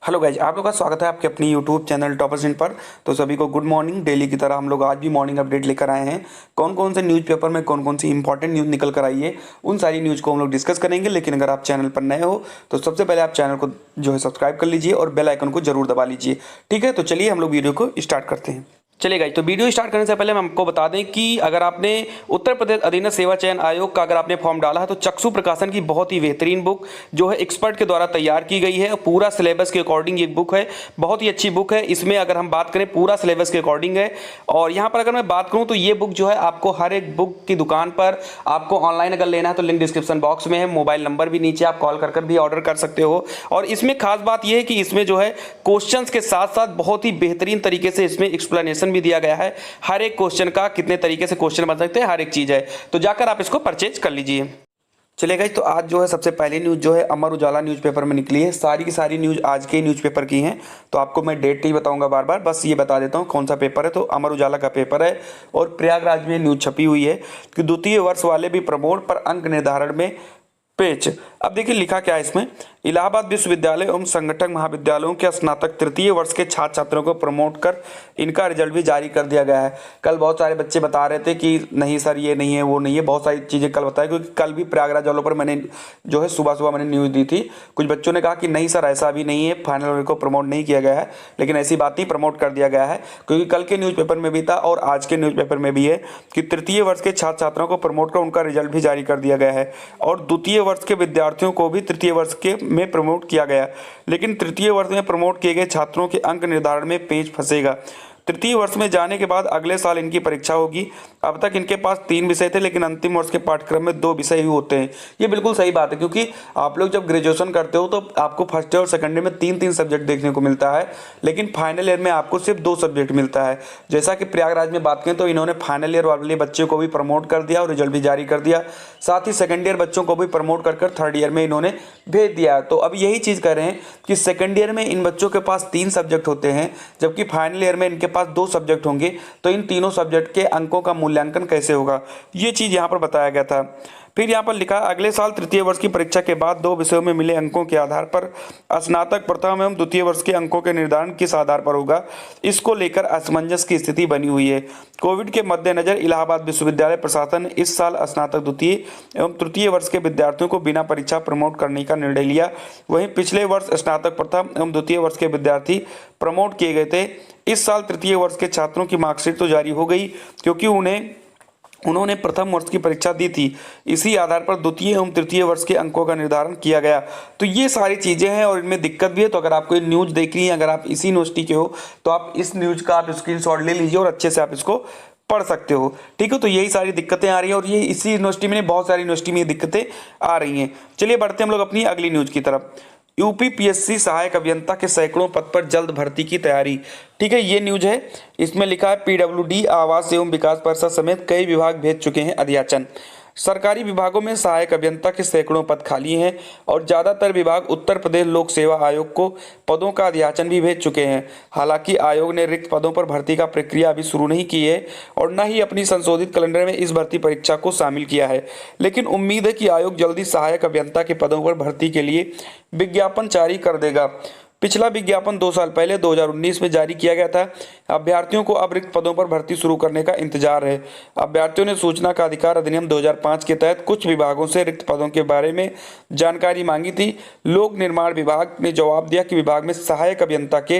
Hello guys, आप लोग का स्वागत है आपके अपनी यूट्यूब चैनल टॉपर्स इन पर। तो सभी को गुड मॉर्निंग। डेली की तरह हम लोग आज भी मॉर्निंग अपडेट लेकर आए हैं। कौन कौन से न्यूज़पेपर में कौन कौन सी इंपॉर्टेंट न्यूज़ निकल कर आई है, उन सारी न्यूज़ को हम लोग डिस्कस करेंगे। लेकिन अगर आप चैनल पर नए हो तो सबसे पहले आप चैनल को जो है सब्सक्राइब कर लीजिए और बेल आइकन को जरूर दबा लीजिए। ठीक है, तो चलिए हम लोग वीडियो को स्टार्ट करते हैं। चलिए गाइज, तो वीडियो स्टार्ट करने से पहले हम आपको बता दें कि अगर आपने उत्तर प्रदेश अधीनस्थ सेवा चयन आयोग का अगर आपने फॉर्म डाला है तो चक्षु प्रकाशन की बहुत ही बेहतरीन बुक जो है एक्सपर्ट के द्वारा तैयार की गई है। पूरा सिलेबस के अकॉर्डिंग ये बुक है, बहुत ही अच्छी बुक है। इसमें अगर हम बात करें पूरा सिलेबस के अकॉर्डिंग है। और यहाँ पर अगर मैं बात करूँ तो ये बुक जो है आपको हर एक बुक की दुकान पर आपको ऑनलाइन अगर लेना है तो लिंक डिस्क्रिप्शन बॉक्स में है। मोबाइल नंबर भी नीचे, आप कॉल कर भी ऑर्डर कर सकते हो। और इसमें खास बात यह है कि इसमें जो है क्वेश्चंस के साथ साथ बहुत ही बेहतरीन तरीके से इसमें एक्सप्लेनेशन भी दिया गया है। हर एक क्वेश्चन का कितने तरीके से क्वेश्चन बन सकते हैं, हर एक चीज है। तो जाकर आप इसको परचेज कर लीजिए। चलिए गाइस, तो आज जो है सबसे पहली न्यूज़ जो है अमर उजाला न्यूज़पेपर में निकली है। सारी की सारी न्यूज़ आज के न्यूज़पेपर की हैं, तो आपको मैं डेट नहीं बताऊंगा बार बार, बस ये बता देता हूँ कौन सा पेपर है। तो अमर उजाला का पेपर है और प्रयागराज में न्यूज़ छपी हुई है कि द्वितीय वर्ष वाले भी प्रमोट पर अंक निर्धारण में पेच। अब देखिए लिखा क्या है इसमें, इलाहाबाद विश्वविद्यालय एवं संगठन महाविद्यालयों के स्नातक तृतीय वर्ष के छात्र छात्रों को प्रमोट कर इनका रिजल्ट भी जारी कर दिया गया है। कल बहुत सारे बच्चे बता रहे थे कि नहीं सर ये नहीं है वो नहीं है, बहुत सारी चीज़ें कल बताया, क्योंकि कल भी प्रयागराज वालों पर मैंने जो है सुबह सुबह मैंने न्यूज़ दी थी। कुछ बच्चों ने कहा कि नहीं सर ऐसा भी नहीं है, फाइनल ईयर को प्रमोट नहीं किया गया है, लेकिन ऐसी बात नहीं, प्रमोट कर दिया गया है। क्योंकि कल के न्यूज़पेपर में भी था और आज के न्यूज़पेपर में भी है कि तृतीय वर्ष के छात्र छात्रों को प्रमोट कर उनका रिजल्ट भी जारी कर दिया गया है। और द्वितीय वर्ष के विद्यार्थियों को भी तृतीय वर्ष के में प्रमोट किया गया, लेकिन तृतीय वर्ष में प्रमोट किए गए छात्रों के अंक निर्धारण में पेच फंसेगा। तृतीय वर्ष में जाने के बाद अगले साल इनकी परीक्षा होगी। अब तक इनके पास 3 विषय थे, लेकिन अंतिम वर्ष के पाठ्यक्रम में 2 विषय ही होते हैं। ये बिल्कुल सही बात है, क्योंकि आप लोग जब ग्रेजुएशन करते हो तो आपको फर्स्ट ईयर और सेकंड ईयर में 3-3 सब्जेक्ट देखने को मिलता है, लेकिन फाइनल ईयर में आपको सिर्फ 2 सब्जेक्ट मिलता है। जैसा कि प्रयागराज में बात करें तो इन्होंने फाइनल ईयर वाले बच्चों को भी प्रमोट कर दिया और रिजल्ट भी जारी कर दिया, साथ ही सेकंड ईयर बच्चों को भी प्रमोट कर थर्ड ईयर में इन्होंने भेज दिया। तो अब यही चीज़ कर रहे हैं कि सेकंड ईयर में इन बच्चों के पास 3 सब्जेक्ट होते हैं, जबकि फाइनल ईयर में इनके पास 2 सब्जेक्ट होंगे। तो इन तीनों सब्जेक्ट के अंकों का मूल्यांकन कैसे होगा, ये चीज़ यहाँ पर बताया गया था। फिर यहाँ पर लिखा, अगले साल तृतीय वर्ष की परीक्षा के बाद 2 विषयों में मिले अंकों के आधार पर स्नातक प्रथम एवं द्वितीय वर्ष के अंकों के निर्धारण किस आधार पर होगा, इसको लेकर असमंजस की स्थिति बनी हुई है। कोविड के मद्देनजर इलाहाबाद विश्वविद्यालय प्रशासन ने इस साल स्नातक द्वितीय एवं तृतीय वर्ष के विद्यार्थियों को बिना परीक्षा प्रमोट करने का निर्णय लिया। वहीं पिछले वर्ष स्नातक प्रथम एवं द्वितीय वर्ष के विद्यार्थी प्रमोट किए गए थे। इस साल तृतीय वर्ष के छात्रों की मार्कशीट तो जारी हो गई, क्योंकि उन्होंने प्रथम वर्ष की परीक्षा दी थी। इसी आधार पर द्वितीय एवं तृतीय वर्ष के अंकों का निर्धारण किया गया। तो ये सारी चीज़ें हैं और इनमें दिक्कत भी है। तो अगर आपको ये न्यूज़ देखनी है, अगर आप इसी यूनिवर्सिटी के हो तो आप इस न्यूज़ का आप स्क्रीनशॉट ले लीजिए और अच्छे से आप इसको पढ़ सकते हो। ठीक है, तो यही सारी दिक्कतें आ रही हैं और ये इसी यूनिवर्सिटी में, बहुत सारी यूनिवर्सिटी में ये दिक्कतें आ रही हैं। चलिए बढ़ते हैं हम लोग अपनी अगली न्यूज़ की तरफ। यूपी पीएससी सहायक अभियंता के सैकड़ों पद पर जल्द भर्ती की तैयारी। ठीक है, ये न्यूज है। इसमें लिखा है पीडब्ल्यूडी, आवास एवं विकास परिषद समेत कई विभाग भेज चुके हैं अध्याचन। सरकारी विभागों में सहायक अभियंता के सैकड़ों पद खाली हैं और ज़्यादातर विभाग उत्तर प्रदेश लोक सेवा आयोग को पदों का अध्याचन भी भेज चुके हैं। हालांकि आयोग ने रिक्त पदों पर भर्ती का प्रक्रिया अभी शुरू नहीं की है और न ही अपनी संशोधित कैलेंडर में इस भर्ती परीक्षा को शामिल किया है, लेकिन उम्मीद है कि आयोग जल्दी सहायक अभियंता के पदों पर भर्ती के लिए विज्ञापन जारी कर देगा। पिछला विज्ञापन 2 साल पहले 2019 में जारी किया गया था। अभ्यर्थियों को अब रिक्त पदों पर भर्ती शुरू करने का इंतजार है। अभ्यर्थियों ने सूचना का अधिकार अधिनियम 2005 के तहत कुछ विभागों से रिक्त पदों के बारे में जानकारी मांगी थी। लोक निर्माण विभाग ने जवाब दिया कि विभाग में सहायक अभियंता के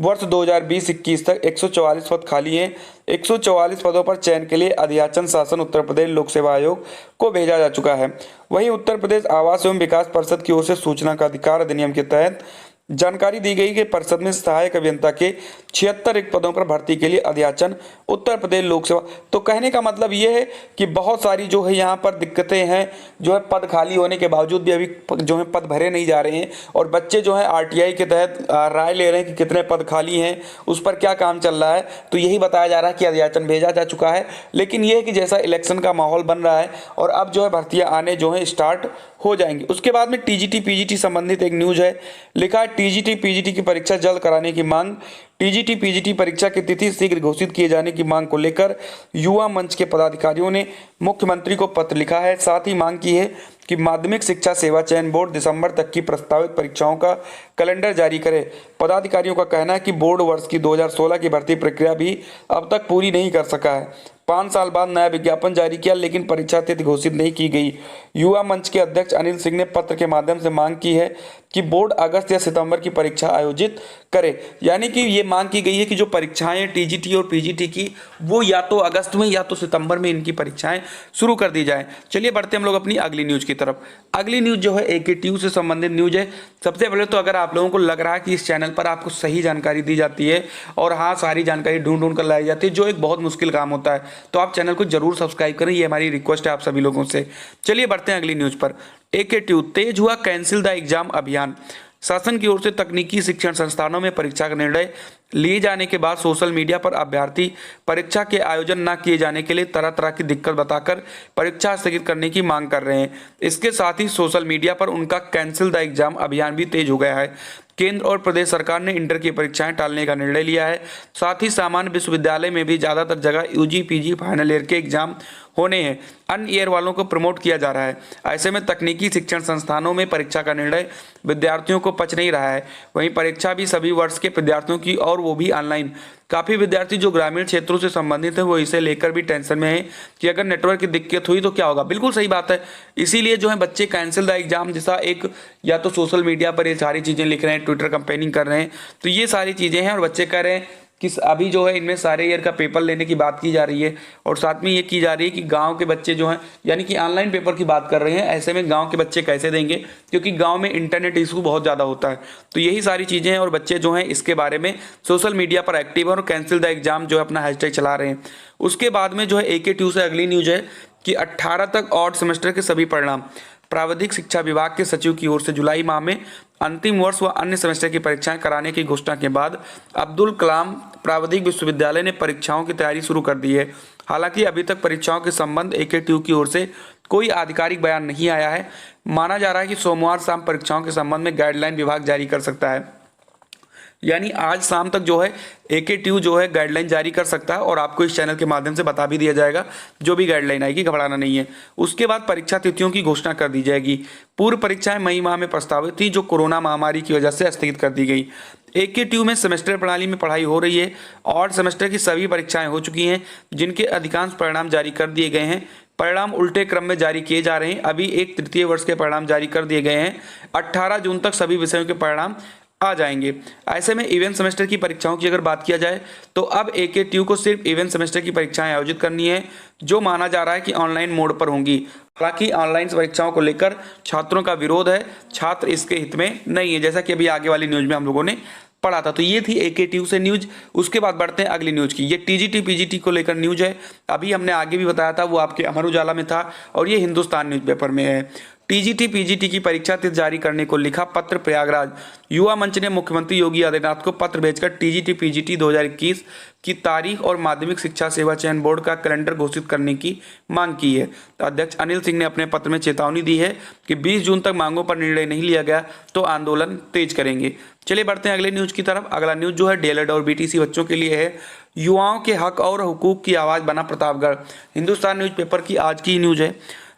वर्ष 2020-21 तक 144 पद खाली हैं। 144 पदों पर चयन के लिए अध्याचन शासन उत्तर प्रदेश लोक सेवा आयोग को भेजा जा चुका है। वहीं उत्तर प्रदेश आवास एवं विकास परिषद की ओर से सूचना का अधिकार अधिनियम के तहत जानकारी दी गई कि परिषद में सहायक अभियंता के 76 रिक्त पदों पर भर्ती के लिए अध्याचन उत्तर प्रदेश लोक सेवा। तो कहने का मतलब ये है कि बहुत सारी जो है यहाँ पर दिक्कतें हैं, जो है पद खाली होने के बावजूद भी अभी जो है पद भरे नहीं जा रहे हैं और बच्चे जो है आरटीआई के तहत राय ले रहे हैं कि कितने पद खाली हैं, उस पर क्या काम चल रहा है। तो यही बताया जा रहा है कि अध्याचन भेजा जा चुका है, लेकिन ये है कि जैसा इलेक्शन का माहौल बन रहा है और अब जो है भर्तियाँ आने जो है स्टार्ट हो जाएंगी। उसके बाद में टीजीटी पीजीटी संबंधित एक न्यूज है। लिखा है टीजीटी पीजीटी की परीक्षा जल्द कराने की मांग। टीजीटी पीजीटी परीक्षा की तिथि शीघ्र घोषित किए जाने की मांग को लेकर युवा मंच के पदाधिकारियों ने मुख्यमंत्री को पत्र लिखा है। साथ ही मांग की है कि माध्यमिक शिक्षा सेवा चयन बोर्ड दिसंबर तक की प्रस्तावित परीक्षाओं का कैलेंडर जारी करे। पदाधिकारियों का कहना है कि बोर्ड वर्ष की 2016 की भर्ती प्रक्रिया भी अब तक पूरी नहीं कर सका है। 5 साल बाद नया विज्ञापन जारी किया, लेकिन परीक्षा तिथि घोषित नहीं की गई। युवा मंच के अध्यक्ष अनिल सिंह ने पत्र के माध्यम से मांग की है कि बोर्ड अगस्त या सितंबर की परीक्षा आयोजित करे। यानी कि ये मांग की गई है कि जो परीक्षाएं टीजीटी और पीजीटी की, वो या तो अगस्त में या तो सितंबर में इनकी परीक्षाएं शुरू कर दी जाए। चलिए बढ़ते हम लोग अपनी अगली न्यूज की तरफ। अगली न्यूज जो है AKTU से संबंधित न्यूज है। सबसे पहले तो अगर आप लोगों को लग रहा है कि इस चैनल पर आपको सही जानकारी दी जाती है और हाँ सारी जानकारी ढूंढ कर लाई जाती है, जो एक बहुत मुश्किल काम होता है, तो आप चैनल को जरूर सब्सक्राइब करें। ये हमारी रिक्वेस्ट है आप सभी लोगों से। चलिए बढ़ते हैं अगली न्यूज पर। AKTU तेज हुआ कैंसिल द एग्जाम अभियान। शासन की ओर से तकनीकी शिक्षण संस्थानों में परीक्षा का निर्णय लिए जाने के बाद सोशल मीडिया पर अभ्यर्थी परीक्षा के आयोजन न किए जाने के लिए तरह तरह की दिक्कत बताकर परीक्षा स्थगित करने की मांग कर रहे हैं। इसके साथ ही सोशल मीडिया पर उनका कैंसिल द एग्जाम अभियान भी तेज हो गया है। केंद्र और प्रदेश सरकार ने इंटर की परीक्षाएं टालने का निर्णय लिया है। साथ ही सामान्य विश्वविद्यालय में भी ज़्यादातर जगह UG PG फाइनल ईयर के एग्जाम होने हैं। अन्य ईयर वालों को प्रमोट किया जा रहा है। ऐसे में तकनीकी शिक्षण संस्थानों में परीक्षा का निर्णय विद्यार्थियों को पच नहीं रहा है। वहीं परीक्षा भी सभी वर्ष के विद्यार्थियों की, और वो भी ऑनलाइन। काफ़ी विद्यार्थी जो ग्रामीण क्षेत्रों से संबंधित है वो इसे लेकर भी टेंशन में है कि अगर नेटवर्क की दिक्कत हुई तो क्या होगा। बिल्कुल सही बात है। इसीलिए जो है बच्चे कैंसिल द एग्जाम जैसा एक, या तो सोशल मीडिया पर ये सारी चीज़ें लिख रहे हैं, ट्विटर कंपेनिंग कर रहे हैं, तो ये सारी चीज़ें हैं। और बच्चे कह रहे हैं कि अभी जो है इनमें सारे ईयर का पेपर लेने की बात की जा रही है, और साथ में ये की जा रही है कि गांव के बच्चे जो हैं, यानी कि ऑनलाइन पेपर की बात कर रहे हैं। ऐसे में गांव के बच्चे कैसे देंगे, क्योंकि गांव में इंटरनेट इशू बहुत ज़्यादा होता है। तो यही सारी चीज़ें हैं, और बच्चे जो हैं इसके बारे में सोशल मीडिया पर एक्टिव हैं और कैंसिल द एग्जाम जो है अपना हैशटैग चला रहे हैं। उसके बाद में जो है AKTU से अगली न्यूज है कि 18 तक ऑड सेमेस्टर के सभी परिणाम। प्राविधिक शिक्षा विभाग के सचिव की ओर से जुलाई माह में अंतिम वर्ष व अन्य सेमेस्टर की परीक्षाएं कराने की घोषणा के बाद अब्दुल कलाम प्राविधिक विश्वविद्यालय ने परीक्षाओं की तैयारी शुरू कर दी है। हालांकि अभी तक परीक्षाओं के संबंध AKTU की ओर से कोई आधिकारिक बयान नहीं आया है। माना जा रहा है कि सोमवार शाम परीक्षाओं के संबंध में गाइडलाइन विभाग जारी कर सकता है। यानी आज शाम तक जो है AKTU जो है गाइडलाइन जारी कर सकता है, और आपको इस चैनल के माध्यम से बता भी दिया जाएगा जो भी गाइडलाइन आएगी, घबराना नहीं है। उसके बाद परीक्षा तिथियों की घोषणा कर दी जाएगी। पूर्व परीक्षाएं मई माह में प्रस्तावित थी, जो कोरोना महामारी की वजह से स्थगित कर दी गई। AKTU में सेमेस्टर प्रणाली में पढ़ाई हो रही है। और सेमेस्टर की सभी परीक्षाएं हो चुकी हैं, जिनके अधिकांश परिणाम जारी कर दिए गए हैं। परिणाम उल्टे क्रम में जारी किए जा रहे हैं। अभी एक तृतीय वर्ष के परिणाम जारी कर दिए गए हैं। 18 जून तक सभी विषयों के परिणाम आ जाएंगे। ऐसे में इवेंट सेमेस्टर की परीक्षाओं की अगर बात किया जाए तो अब AKTU को सिर्फ इवेंट सेमेस्टर की परीक्षाएं आयोजित करनी है, जो माना जा रहा है कि ऑनलाइन मोड पर होंगी। हालांकि ऑनलाइन परीक्षाओं को लेकर छात्रों का विरोध है, छात्र इसके हित में नहीं है, जैसा कि अभी आगे वाली न्यूज में हम लोगों ने पढ़ा था। तो ये थी AKTU से न्यूज। उसके बाद बढ़ते हैं अगली न्यूज की। ये TGT PGT को लेकर न्यूज है। अभी हमने आगे भी बताया था, वो आपके अमर उजाला में था और ये हिंदुस्तान न्यूज़पेपर में है। TGT PGT की परीक्षा तिथि जारी करने को लिखा पत्र प्रयागराज। युवा मंच ने मुख्यमंत्री योगी आदित्यनाथ को पत्र भेजकर TGT PGT 2021 की तारीख और माध्यमिक शिक्षा सेवा चयन बोर्ड का कैलेंडर घोषित करने की मांग की है। अध्यक्ष अनिल सिंह ने अपने पत्र में चेतावनी दी है कि 20 जून तक मांगों पर निर्णय नहीं लिया गया तो आंदोलन तेज करेंगे। चलिए बढ़ते हैं अगले न्यूज की तरफ। अगला न्यूज जो है DLED और BTC बच्चों के लिए है। युवाओं के हक और हुकूक की आवाज़ बना प्रतापगढ़। हिंदुस्तान न्यूज़पेपर की आज की न्यूज है।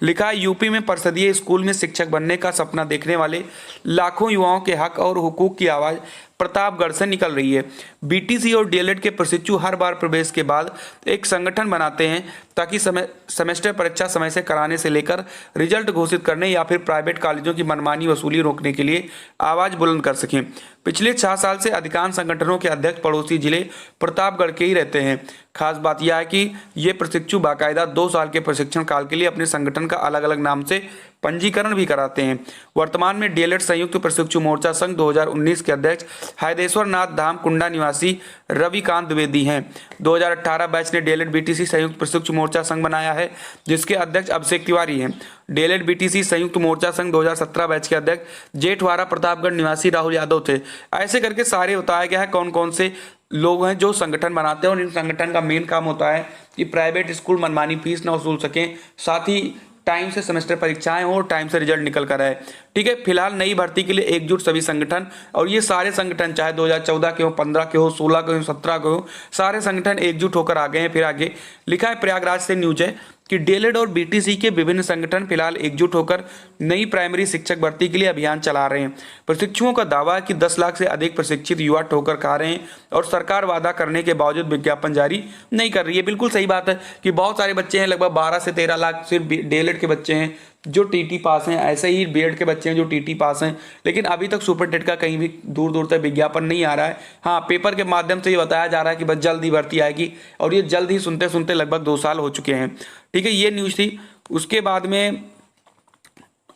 लिखा है, यूपी में परिषदीय स्कूल में शिक्षक बनने का सपना देखने वाले लाखों युवाओं के हक और हुकूक की आवाज़ प्रतापगढ़ से निकल रही है। BTC और DLED के प्रशिक्षु हर बार प्रवेश के बाद एक संगठन बनाते हैं ताकि सेमेस्टर परीक्षा समय से कराने से लेकर रिजल्ट घोषित करने या फिर प्राइवेट कॉलेजों की मनमानी वसूली रोकने के लिए आवाज़ बुलंद कर सकें। पिछले 6 साल से अधिकांश संगठनों के अध्यक्ष पड़ोसी जिले प्रतापगढ़ के ही रहते हैं। खास बात यह है कि ये प्रशिक्षु बाकायदा 2 साल के प्रशिक्षण काल के लिए अपने संगठन का अलग अलग नाम से पंजीकरण भी कराते हैं। वर्तमान में DLED संयुक्त प्रशिक्षु मोर्चा संघ 2019 के अध्यक्ष हैदेश्वर नाथ धाम कुंडा निवासी रविकांत द्विवेदी हैं। 2018 बैच ने DLED BTC संयुक्त प्रशिक्षु मोर्चा संघ बनाया है, जिसके अध्यक्ष अभिषेक तिवारी हैं। DLED BTC संयुक्त मोर्चा संघ 2017 बैच के अध्यक्ष जेठवाड़ा प्रतापगढ़ निवासी राहुल यादव थे। ऐसे करके सारे बताया गया है कौन कौन से लोग हैं जो संगठन बनाते हैं, और इन संगठन का मेन काम होता है कि प्राइवेट स्कूल मनमानी फीस न वसूल सकें, साथ ही टाइम से सेमेस्टर परीक्षाएं हो और टाइम से रिजल्ट निकल कर आए। ठीक है, फिलहाल नई भर्ती के लिए एकजुट सभी संगठन, और ये सारे संगठन चाहे 2014 के हो, 15 के हो, 16 के हो, 17 के हो, सारे संगठन एकजुट होकर आ गए हैं। फिर आगे लिखा है प्रयागराज से न्यूज है कि डीएलएड और बीटीसी के विभिन्न संगठन फिलहाल एकजुट होकर नई प्राइमरी शिक्षक भर्ती के लिए अभियान चला रहे हैं। प्रशिक्षुओं का दावा है कि 10 लाख से अधिक प्रशिक्षित युवा ठोकर खा रहे हैं और सरकार वादा करने के बावजूद विज्ञापन जारी नहीं कर रही है। बिल्कुल सही बात है कि बहुत सारे बच्चे हैं, लगभग 12 से 13 लाख सिर्फ डीएलएड के बच्चे हैं जो टीटी पास हैं, ऐसे ही बीएड के बच्चे हैं जो टीटी पास हैं, लेकिन अभी तक सुपर टेट का कहीं भी दूर दूर तक विज्ञापन नहीं आ रहा है। हाँ, पेपर के माध्यम से ये बताया जा रहा है कि बस जल्द ही भर्ती आएगी, और ये जल्द ही सुनते सुनते लगभग 2 साल हो चुके हैं। ठीक है, ये न्यूज़ थी। उसके बाद में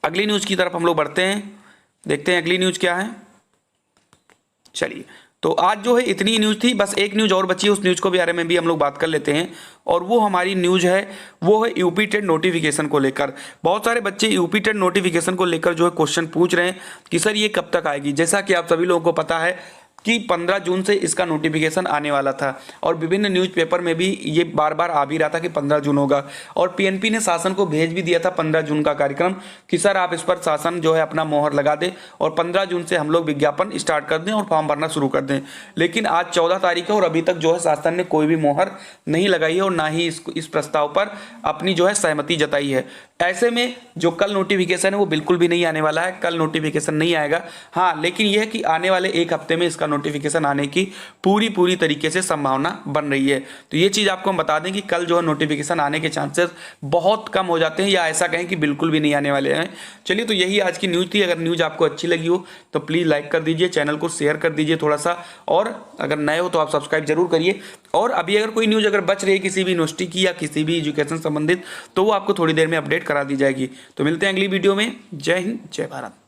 अगली न्यूज़ की तरफ हम लोग बढ़ते हैं, देखते हैं अगली न्यूज़ क्या है। चलिए, तो आज जो है इतनी न्यूज़ थी, बस एक न्यूज़ और बची है, उस न्यूज़ को भी बारे में भी हम लोग बात कर लेते हैं। और वो हमारी न्यूज़ है, वो है यूपी टेट नोटिफिकेशन को लेकर। बहुत सारे बच्चे यूपी टेट नोटिफिकेशन को लेकर जो है क्वेश्चन पूछ रहे हैं कि सर ये कब तक आएगी। जैसा कि आप सभी लोगों को पता है कि 15 जून से इसका नोटिफिकेशन आने वाला था, और विभिन्न न्यूज़पेपर में भी ये बार बार आ भी रहा था कि 15 जून होगा, और पीएनपी ने शासन को भेज भी दिया था 15 जून का कार्यक्रम कि सर आप इस पर शासन जो है अपना मोहर लगा दे और 15 जून से हम लोग विज्ञापन स्टार्ट कर दें और फॉर्म भरना शुरू कर दें। लेकिन आज 14 तारीख है और अभी तक जो है शासन ने कोई भी मोहर नहीं लगाई है और ना ही इस प्रस्ताव पर अपनी जो है सहमति जताई है। ऐसे में जो कल नोटिफिकेशन है वो बिल्कुल भी नहीं आने वाला है, कल नोटिफिकेशन नहीं आएगा। हाँ, लेकिन यह है कि आने वाले एक हफ्ते में इसका नोटिफिकेशन आने की पूरी तरीके से संभावना बन रही है। तो ये चीज़ आपको हम बता दें कि कल जो है नोटिफिकेशन आने के चांसेस बहुत कम हो जाते हैं, या ऐसा कहें कि बिल्कुल भी नहीं आने वाले हैं। चलिए, तो यही आज की न्यूज़ थी। अगर न्यूज़ आपको अच्छी लगी हो तो प्लीज़ लाइक कर दीजिए, चैनल को शेयर कर दीजिए थोड़ा सा, और अगर नए हो तो आप सब्सक्राइब जरूर करिए। और अभी अगर कोई न्यूज़ अगर बच रही है किसी भी यूनिवर्सिटी की या किसी भी एजुकेशन संबंधित, तो वो आपको थोड़ी देर में अपडेट करा दी जाएगी। तो मिलते हैं अगली वीडियो में। जय हिंद, जय भारत।